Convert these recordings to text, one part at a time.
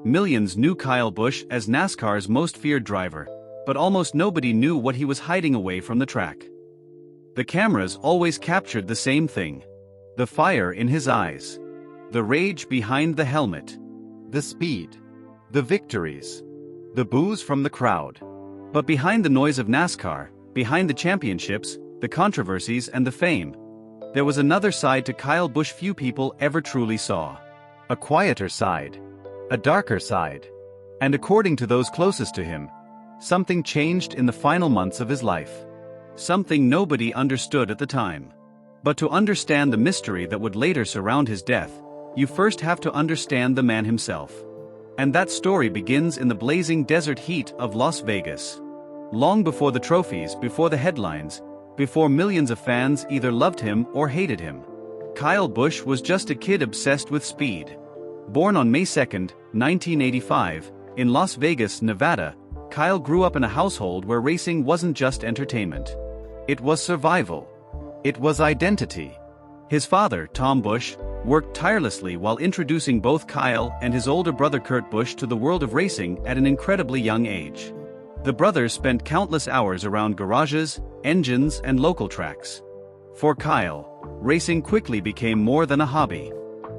Millions knew Kyle Busch as NASCAR's most feared driver, but almost nobody knew what he was hiding away from the track. The cameras always captured the same thing: the fire in his eyes, the rage behind the helmet, the speed, the victories, the boos from the crowd. But behind the noise of NASCAR, behind the championships, the controversies and the fame, there was another side to Kyle Busch few people ever truly saw. A quieter side, a darker side. And according to those closest to him, something changed in the final months of his life. Something nobody understood at the time. But to understand the mystery that would later surround his death, you first have to understand the man himself. And that story begins in the blazing desert heat of Las Vegas. Long before the trophies, before the headlines, before millions of fans either loved him or hated him, Kyle Busch was just a kid obsessed with speed. Born on May 2, 1985, in Las Vegas, Nevada, Kyle grew up in a household where racing wasn't just entertainment. It was survival. It was identity. His father, Tom Busch, worked tirelessly while introducing both Kyle and his older brother Kurt Busch to the world of racing at an incredibly young age. The brothers spent countless hours around garages, engines, and local tracks. For Kyle, racing quickly became more than a hobby.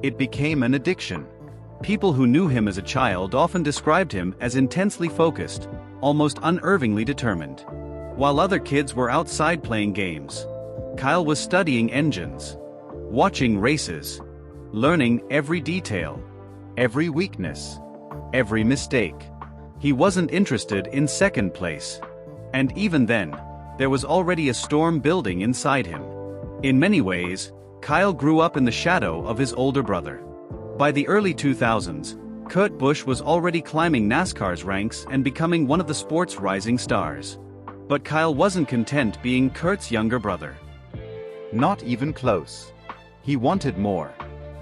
It became an addiction. People who knew him as a child often described him as intensely focused, almost unervingly determined. While other kids were outside playing games, Kyle was studying engines, watching races, learning every detail, every weakness, every mistake. He wasn't interested in second place. And even then, there was already a storm building inside him. In many ways, Kyle grew up in the shadow of his older brother. By the early 2000s, Kurt Busch was already climbing NASCAR's ranks and becoming one of the sport's rising stars. But Kyle wasn't content being Kurt's younger brother. Not even close. He wanted more.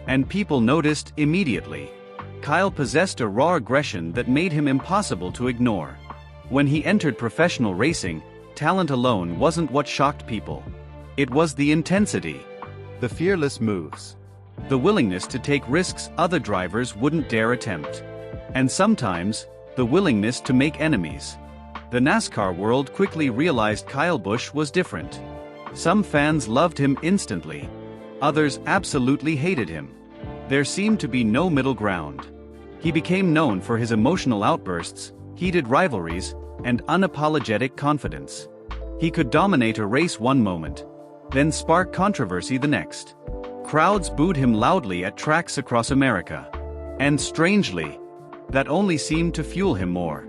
And people noticed immediately. Kyle possessed a raw aggression that made him impossible to ignore. When he entered professional racing, talent alone wasn't what shocked people. It was the intensity, the fearless moves, the willingness to take risks other drivers wouldn't dare attempt. And sometimes, the willingness to make enemies. The NASCAR world quickly realized Kyle Busch was different. Some fans loved him instantly. Others absolutely hated him. There seemed to be no middle ground. He became known for his emotional outbursts, heated rivalries, and unapologetic confidence. He could dominate a race one moment, then spark controversy the next. Crowds booed him loudly at tracks across America. And strangely, that only seemed to fuel him more.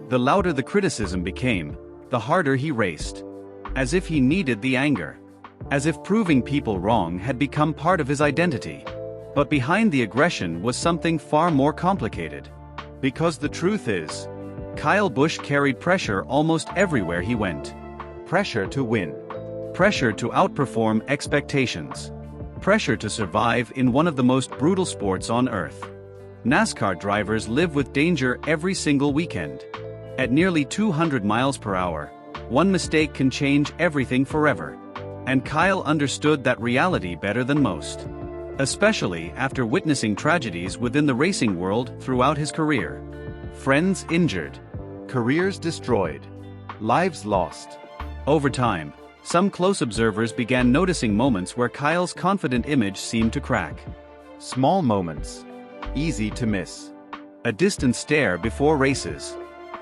The louder the criticism became, the harder he raced. As if he needed the anger. As if proving people wrong had become part of his identity. But behind the aggression was something far more complicated. Because the truth is, Kyle Busch carried pressure almost everywhere he went. Pressure to win. Pressure to outperform expectations. Pressure to survive in one of the most brutal sports on earth. NASCAR drivers live with danger every single weekend. At nearly 200 miles per hour, one mistake can change everything forever. And Kyle understood that reality better than most. Especially after witnessing tragedies within the racing world throughout his career. Friends injured. Careers destroyed. Lives lost. Over time, some close observers began noticing moments where Kyle's confident image seemed to crack. Small moments. Easy to miss. A distant stare before races.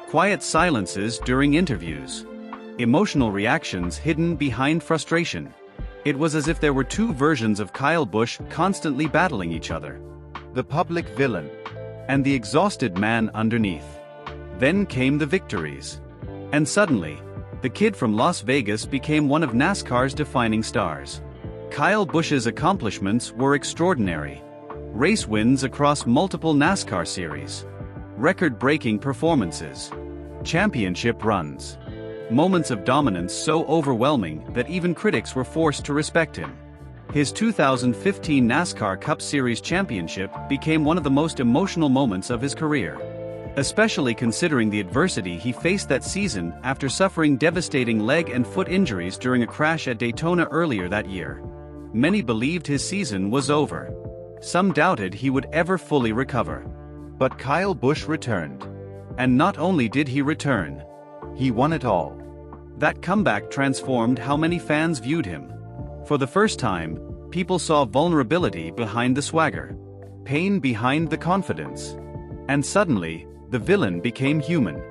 Quiet silences during interviews. Emotional reactions hidden behind frustration. It was as if there were two versions of Kyle Busch constantly battling each other. The public villain. And the exhausted man underneath. Then came the victories. And suddenly, the kid from Las Vegas became one of NASCAR's defining stars. Kyle Busch's accomplishments were extraordinary. Race wins across multiple NASCAR series. Record-breaking performances. Championship runs. Moments of dominance so overwhelming that even critics were forced to respect him. His 2015 NASCAR Cup Series championship became one of the most emotional moments of his career. Especially considering the adversity he faced that season after suffering devastating leg and foot injuries during a crash at Daytona earlier that year. Many believed his season was over. Some doubted he would ever fully recover. But Kyle Busch returned. And not only did he return, He won it all. that comeback transformed how many fans viewed him. For the first time, people saw vulnerability behind the swagger, pain behind the confidence. And suddenly, the villain became human.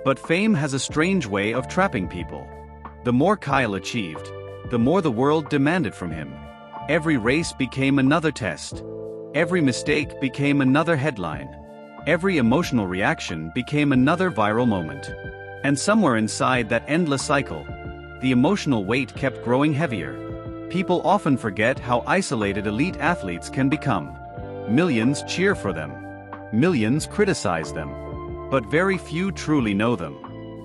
But fame has a strange way of trapping people. The more Kyle achieved, the more the world demanded from him. Every race became another test. Every mistake became another headline. Every emotional reaction became another viral moment. And somewhere inside that endless cycle, the emotional weight kept growing heavier. People often forget how isolated elite athletes can become. Millions cheer for them. Millions criticize them. But very few truly know them.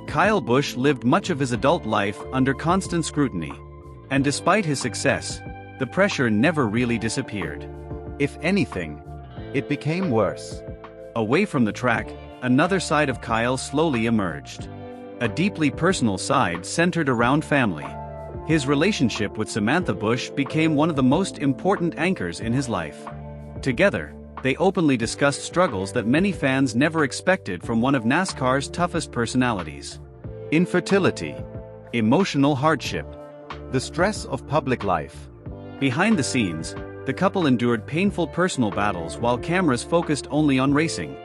Kyle Busch lived much of his adult life under constant scrutiny. And despite his success, the pressure never really disappeared. If anything, it became worse. Away from the track, another side of Kyle slowly emerged. A deeply personal side centered around family. His relationship with Samantha Busch became one of the most important anchors in his life. Together, they openly discussed struggles that many fans never expected from one of NASCAR's toughest personalities. Infertility, emotional hardship, The stress of public life. behind the scenes, the couple endured painful personal battles while cameras focused only on racing.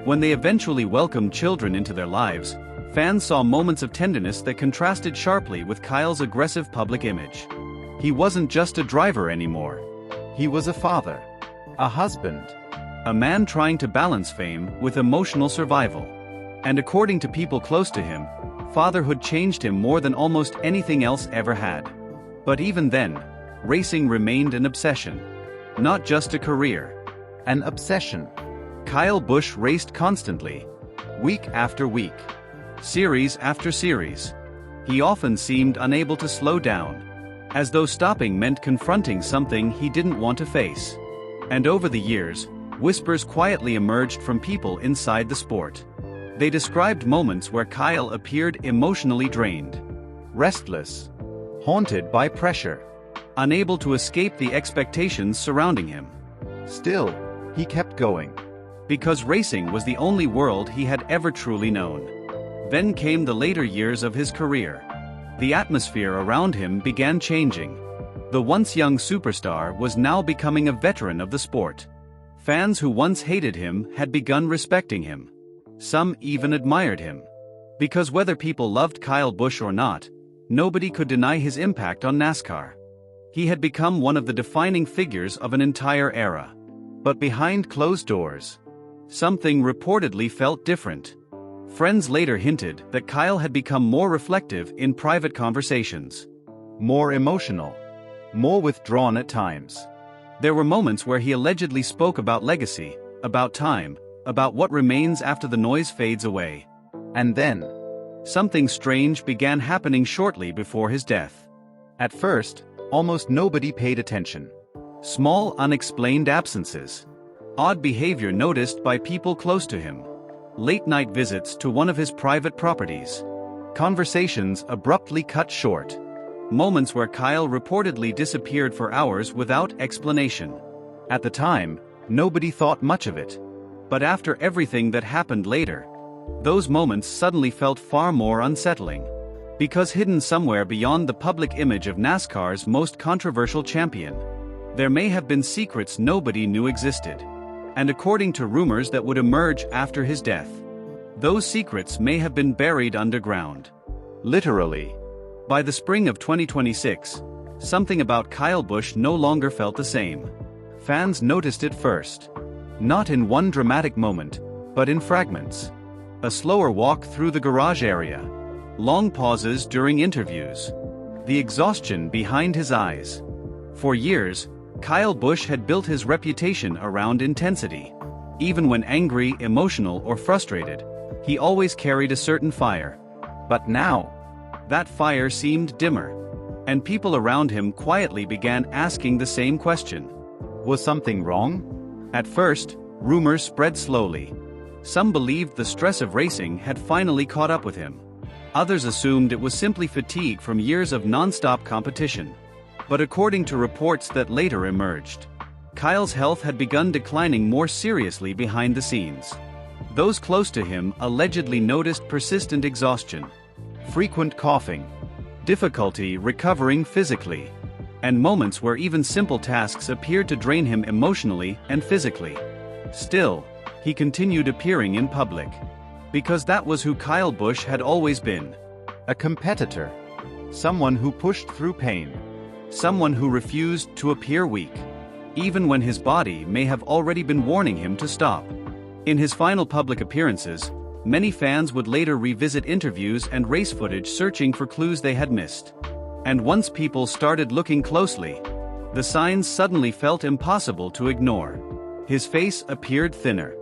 When they eventually welcomed children into their lives, fans saw moments of tenderness that contrasted sharply with Kyle's aggressive public image. He wasn't just a driver anymore. He was a father. A husband. A man trying to balance fame with emotional survival. And according to people close to him, fatherhood changed him more than almost anything else ever had. But even then, racing remained an obsession. Not just a career. An obsession. Kyle Busch raced constantly. Week after week. Series after series. He often seemed unable to slow down. As though stopping meant confronting something he didn't want to face. And over the years, whispers quietly emerged from people inside the sport. They described moments where Kyle appeared emotionally drained. Restless. Haunted by pressure. Unable to escape the expectations surrounding him. Still, he kept going. Because racing was the only world he had ever truly known. Then came the later years of his career. The atmosphere around him began changing. The once young superstar was now becoming a veteran of the sport. Fans who once hated him had begun respecting him. Some even admired him. Because whether people loved Kyle Busch or not, nobody could deny his impact on NASCAR. He had become one of the defining figures of an entire era. But behind closed doors, something reportedly felt different. Friends later hinted that Kyle had become more reflective in private conversations. More emotional. More withdrawn at times. There were moments where he allegedly spoke about legacy, about time, about what remains after the noise fades away. And then, something strange began happening shortly before his death. At first, almost nobody paid attention. Small unexplained absences. Odd behavior noticed by people close to him. Late-night visits to one of his private properties. Conversations abruptly cut short. Moments where Kyle reportedly disappeared for hours without explanation. At the time, nobody thought much of it. But after everything that happened later, those moments suddenly felt far more unsettling. Because hidden somewhere beyond the public image of NASCAR's most controversial champion, there may have been secrets nobody knew existed. And according to rumors that would emerge after his death, those secrets may have been buried underground. Literally. By the spring of 2026, something about Kyle Busch no longer felt the same. Fans noticed it first. Not in one dramatic moment, but in fragments. A slower walk through the garage area. Long pauses during interviews. The exhaustion behind his eyes. For years, Kyle Busch had built his reputation around intensity. Even when angry, emotional, or frustrated, he always carried a certain fire. But now, that fire seemed dimmer. And people around him quietly began asking the same question. Was something wrong? At first, rumors spread slowly. Some believed the stress of racing had finally caught up with him. Others assumed it was simply fatigue from years of non-stop competition. But according to reports that later emerged, Kyle's health had begun declining more seriously behind the scenes. Those close to him allegedly noticed persistent exhaustion, frequent coughing, difficulty recovering physically, and moments where even simple tasks appeared to drain him emotionally and physically. Still, he continued appearing in public. Because that was who Kyle Busch had always been. A competitor. Someone who pushed through pain. Someone who refused to appear weak, even when his body may have already been warning him to stop. In his final public appearances, many fans would later revisit interviews and race footage searching for clues they had missed. And once people started looking closely, the signs suddenly felt impossible to ignore. His face appeared thinner.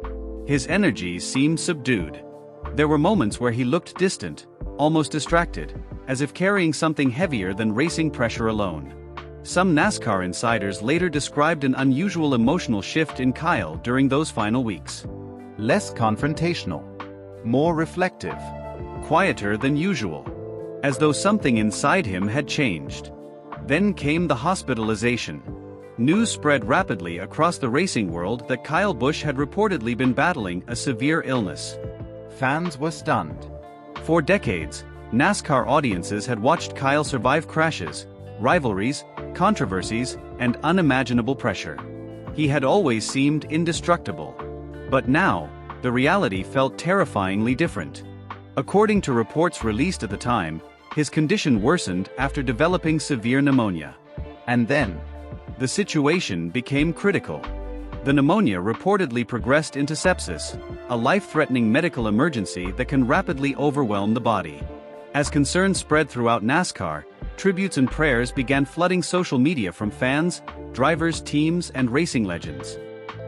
His energy seemed subdued. There were moments where he looked distant, almost distracted, as if carrying something heavier than racing pressure alone. Some NASCAR insiders later described an unusual emotional shift in Kyle during those final weeks. Less confrontational. More reflective. Quieter than usual. As though something inside him had changed. Then came the hospitalization. News spread rapidly across the racing world that Kyle Busch had reportedly been battling a severe illness. Fans were stunned. For decades, NASCAR audiences had watched Kyle survive crashes, rivalries, controversies, and unimaginable pressure. He had always seemed indestructible. But now, the reality felt terrifyingly different. According to reports released at the time, his condition worsened after developing severe pneumonia. And then, the situation became critical. The pneumonia reportedly progressed into sepsis, a life-threatening medical emergency that can rapidly overwhelm the body. As concerns spread throughout NASCAR, tributes and prayers began flooding social media from fans, drivers, teams, and racing legends.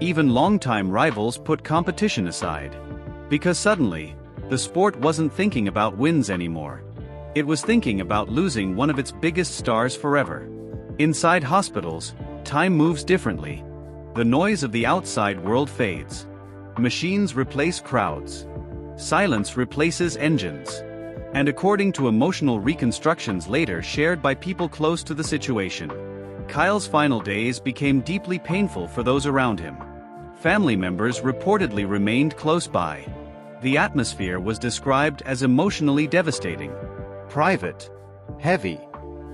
Even longtime rivals put competition aside. Because suddenly, the sport wasn't thinking about wins anymore. It was thinking about losing one of its biggest stars forever. Inside hospitals, time moves differently. The noise of the outside world fades. Machines replace crowds. Silence replaces engines. And according to emotional reconstructions later shared by people close to the situation, Kyle's final days became deeply painful for those around him. Family members reportedly remained close by. The atmosphere was described as emotionally devastating. Private. Heavy.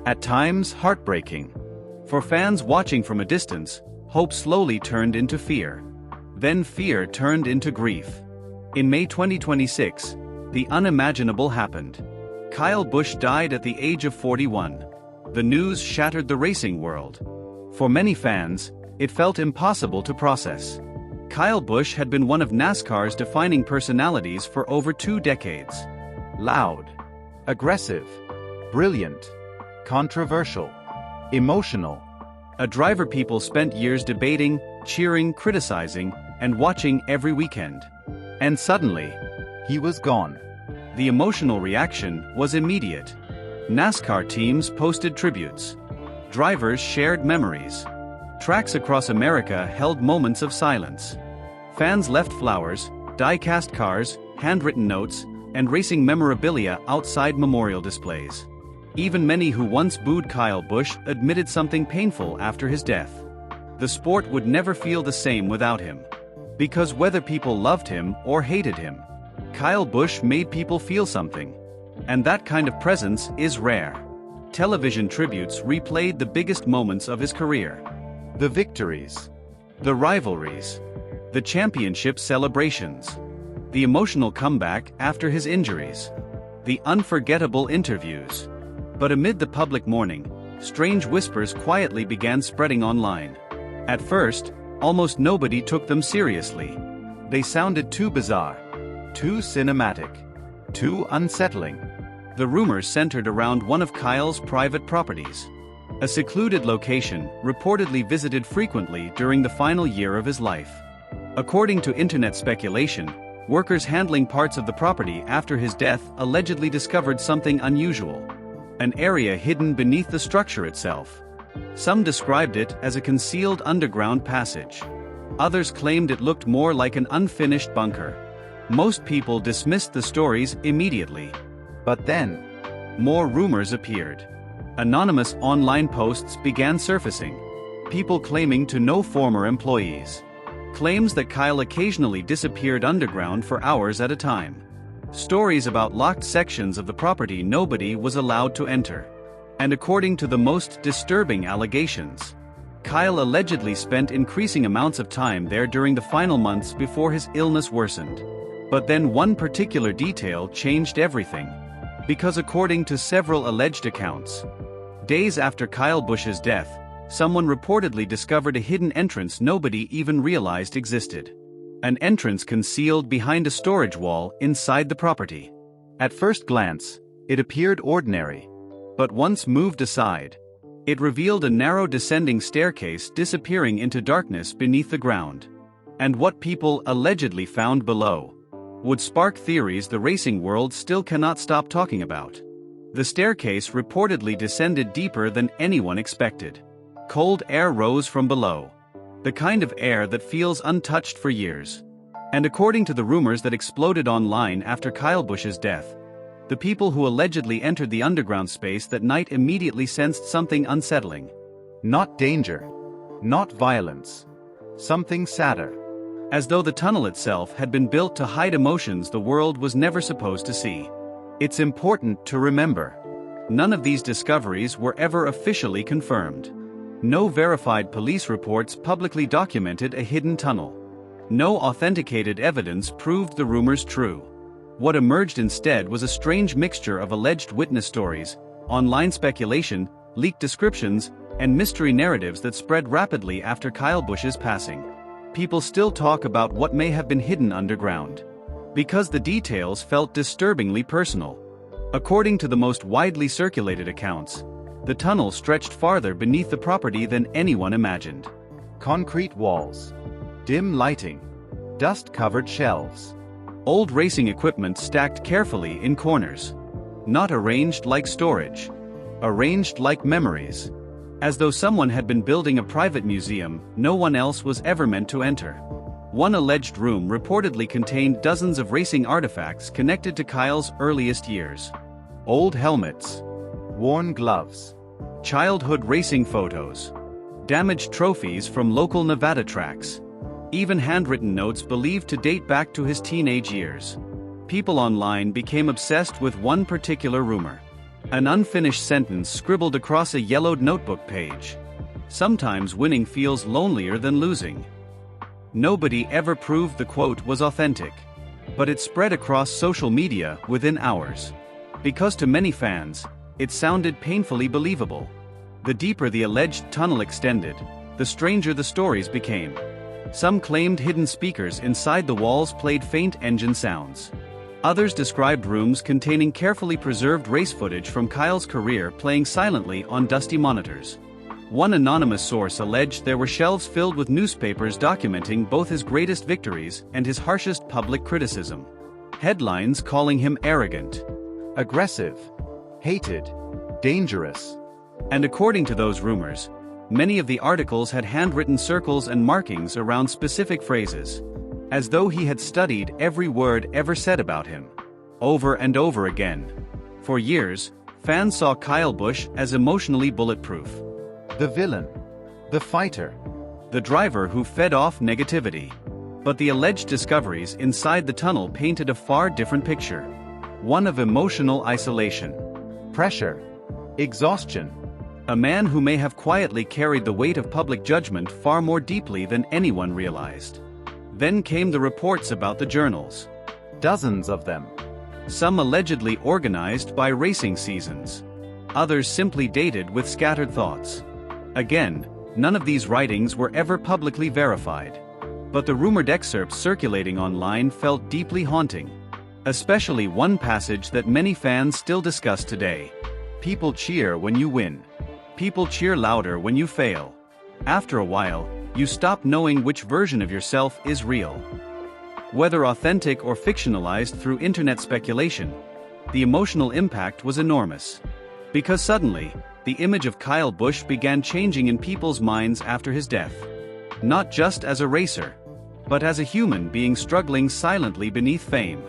At times heartbreaking. For fans watching from a distance, hope slowly turned into fear. Then fear turned into grief. In May 2026, the unimaginable happened. Kyle Busch died at the age of 41. The news shattered the racing world. For many fans, it felt impossible to process. Kyle Busch had been one of NASCAR's defining personalities for over 2 decades. Loud. Aggressive. Brilliant. Controversial. Emotional. A driver people spent years debating, cheering, criticizing, and watching every weekend. And suddenly, he was gone. The emotional reaction was immediate. NASCAR teams posted tributes. Drivers shared memories. Tracks across America held moments of silence. Fans left flowers, die-cast cars, handwritten notes, and racing memorabilia outside memorial displays. Even many who once booed Kyle Busch admitted something painful after his death. The sport would never feel the same without him. Because whether people loved him or hated him, Kyle Busch made people feel something. And that kind of presence is rare. Television tributes replayed the biggest moments of his career. The victories. The rivalries. The championship celebrations. The emotional comeback after his injuries. The unforgettable interviews. But amid the public mourning, strange whispers quietly began spreading online. At first, almost nobody took them seriously. They sounded too bizarre. Too cinematic. Too unsettling. The rumors centered around one of Kyle's private properties. A secluded location, reportedly visited frequently during the final year of his life. According to internet speculation, workers handling parts of the property after his death allegedly discovered something unusual. An area hidden beneath the structure itself. Some described it as a concealed underground passage. Others claimed it looked more like an unfinished bunker. Most people dismissed the stories immediately. But then, more rumors appeared. Anonymous online posts began surfacing. People claiming to know former employees. Claims that Kyle occasionally disappeared underground for hours at a time. Stories about locked sections of the property nobody was allowed to enter. And according to the most disturbing allegations, Kyle allegedly spent increasing amounts of time there during the final months before his illness worsened. But then one particular detail changed everything. Because according to several alleged accounts, days after Kyle Busch's death, someone reportedly discovered a hidden entrance nobody even realized existed. An entrance concealed behind a storage wall inside the property. At first glance, it appeared ordinary. But once moved aside, it revealed a narrow descending staircase disappearing into darkness beneath the ground. And what people allegedly found below would spark theories the racing world still cannot stop talking about. The staircase reportedly descended deeper than anyone expected. Cold air rose from below. The kind of air that feels untouched for years. And according to the rumors that exploded online after Kyle Busch's death, the people who allegedly entered the underground space that night immediately sensed something unsettling. Not danger. Not violence. Something sadder. As though the tunnel itself had been built to hide emotions the world was never supposed to see. It's important to remember, none of these discoveries were ever officially confirmed. No verified police reports publicly documented a hidden tunnel. No authenticated evidence proved the rumors true. What emerged instead was a strange mixture of alleged witness stories, online speculation, leaked descriptions, and mystery narratives that spread rapidly after Kyle Busch's passing. People still talk about what may have been hidden underground, because the details felt disturbingly personal. According to the most widely circulated accounts, the tunnel stretched farther beneath the property than anyone imagined. Concrete walls. Dim lighting. Dust-covered shelves. Old racing equipment stacked carefully in corners. Not arranged like storage. Arranged like memories. As though someone had been building a private museum no one else was ever meant to enter. One alleged room reportedly contained dozens of racing artifacts connected to Kyle's earliest years. Old helmets. Worn gloves. Childhood racing photos. Damaged trophies from local Nevada tracks. Even handwritten notes believed to date back to his teenage years. People online became obsessed with one particular rumor. An unfinished sentence scribbled across a yellowed notebook page. Sometimes winning feels lonelier than losing. Nobody ever proved the quote was authentic. But it spread across social media within hours. Because to many fans, it sounded painfully believable. The deeper the alleged tunnel extended, the stranger the stories became. Some claimed hidden speakers inside the walls played faint engine sounds. Others described rooms containing carefully preserved race footage from Kyle's career playing silently on dusty monitors. One anonymous source alleged there were shelves filled with newspapers documenting both his greatest victories and his harshest public criticism. Headlines calling him arrogant, aggressive, hated, dangerous. And according to those rumors, many of the articles had handwritten circles and markings around specific phrases, as though he had studied every word ever said about him, over and over again. For years, fans saw Kyle Busch as emotionally bulletproof. The villain. The fighter. The driver who fed off negativity. But the alleged discoveries inside the tunnel painted a far different picture. One of emotional isolation. Pressure. Exhaustion. A man who may have quietly carried the weight of public judgment far more deeply than anyone realized. Then came the reports about the journals. Dozens of them. Some allegedly organized by racing seasons. Others simply dated with scattered thoughts. Again, none of these writings were ever publicly verified. But the rumored excerpts circulating online felt deeply haunting. Especially one passage that many fans still discuss today. People cheer when you win. People cheer louder when you fail. After a while, you stop knowing which version of yourself is real. Whether authentic or fictionalized through internet speculation, the emotional impact was enormous. Because suddenly, the image of Kyle Busch began changing in people's minds after his death. Not just as a racer, but as a human being struggling silently beneath fame.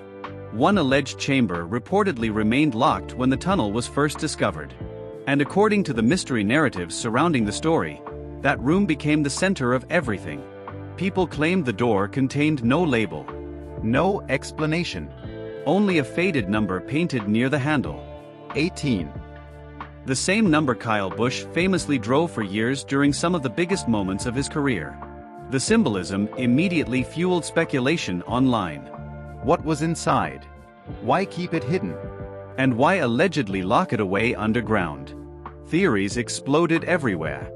One alleged chamber reportedly remained locked when the tunnel was first discovered. And according to the mystery narratives surrounding the story, that room became the center of everything. People claimed the door contained no label. No explanation. Only a faded number painted near the handle. 18. The same number Kyle Busch famously drove for years during some of the biggest moments of his career. The symbolism immediately fueled speculation online. What was inside? Why keep it hidden? And why allegedly lock it away underground? Theories exploded everywhere.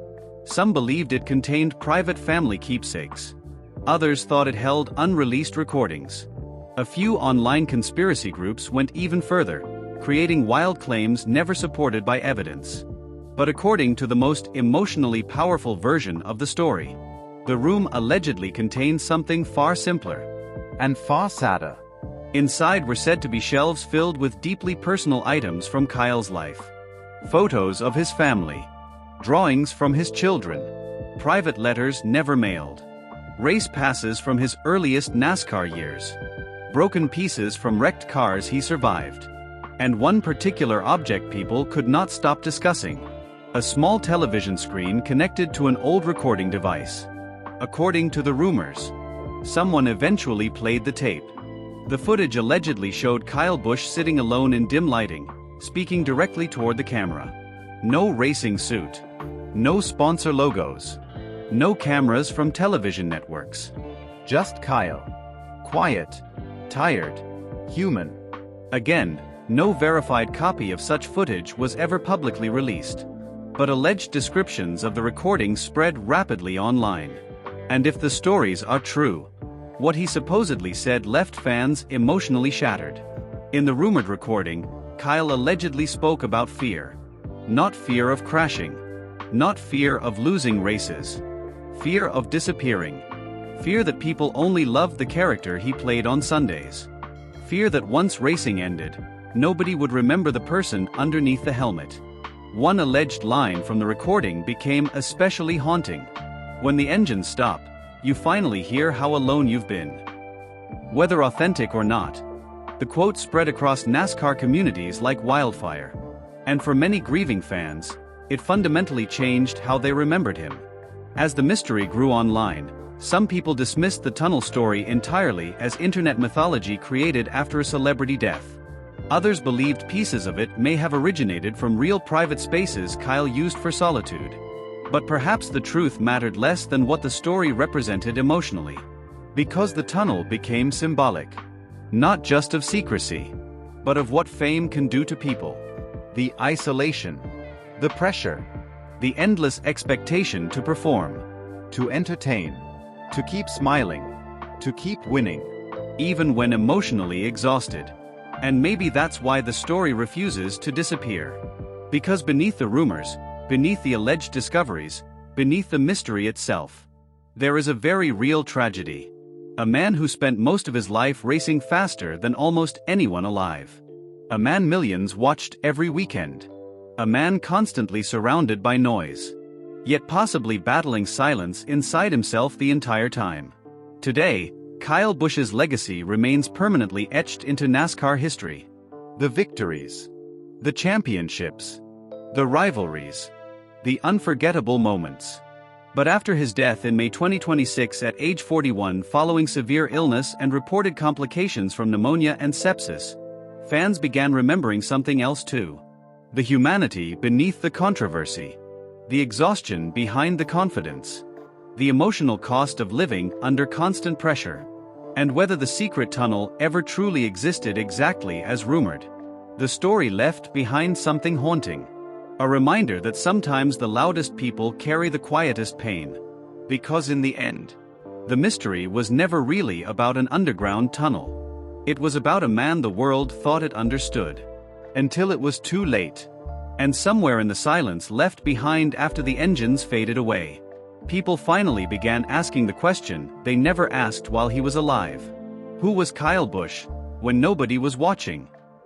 Some believed it contained private family keepsakes. Others thought it held unreleased recordings. A few online conspiracy groups went even further, creating wild claims never supported by evidence. But according to the most emotionally powerful version of the story, the room allegedly contained something far simpler. And far sadder. Inside were said to be shelves filled with deeply personal items from Kyle's life. Photos of his family. Drawings from his children. Private letters never mailed. Race passes from his earliest NASCAR years. Broken pieces from wrecked cars he survived. And one particular object people could not stop discussing. A small television screen connected to an old recording device. According to the rumors, someone eventually played the tape. The footage allegedly showed Kyle Busch sitting alone in dim lighting, speaking directly toward the camera. No racing suit. No sponsor logos. No cameras from television networks. Just Kyle. Quiet. Tired. Human. Again, no verified copy of such footage was ever publicly released. But alleged descriptions of the recording spread rapidly online. And if the stories are true, what he supposedly said left fans emotionally shattered. In the rumored recording, Kyle allegedly spoke about fear. Not fear of crashing. Not fear of losing races. Fear of disappearing. Fear that people only loved the character he played on Sundays. Fear that once racing ended, nobody would remember the person underneath the helmet. One alleged line from the recording became especially haunting. When the engines stop, you finally hear how alone you've been. Whether authentic or not, the quote spread across NASCAR communities like wildfire. And for many grieving fans, it fundamentally changed how they remembered him. As the mystery grew online, some people dismissed the tunnel story entirely as internet mythology created after a celebrity death. Others believed pieces of it may have originated from real private spaces Kyle used for solitude. But perhaps the truth mattered less than what the story represented emotionally. Because the tunnel became symbolic. Not just of secrecy, but of what fame can do to people. The isolation. The pressure. The endless expectation to perform. To entertain. To keep smiling. To keep winning. Even when emotionally exhausted. And maybe that's why the story refuses to disappear. Because beneath the rumors, beneath the alleged discoveries, beneath the mystery itself, there is a very real tragedy. A man who spent most of his life racing faster than almost anyone alive. A man millions watched every weekend. A man constantly surrounded by noise. Yet possibly battling silence inside himself the entire time. Today, Kyle Busch's legacy remains permanently etched into NASCAR history. The victories. The championships. The rivalries. The unforgettable moments. But after his death in May 2026 at age 41 following severe illness and reported complications from pneumonia and sepsis, fans began remembering something else too. The humanity beneath the controversy. The exhaustion behind the confidence. The emotional cost of living under constant pressure. And whether the secret tunnel ever truly existed exactly as rumored. The story left behind something haunting. A reminder that sometimes the loudest people carry the quietest pain. Because in the end, the mystery was never really about an underground tunnel. It was about a man the world thought it understood. Until it was too late. And somewhere in the silence left behind after the engines faded away, people finally began asking the question they never asked while he was alive. Who was Kyle Busch when nobody was watching?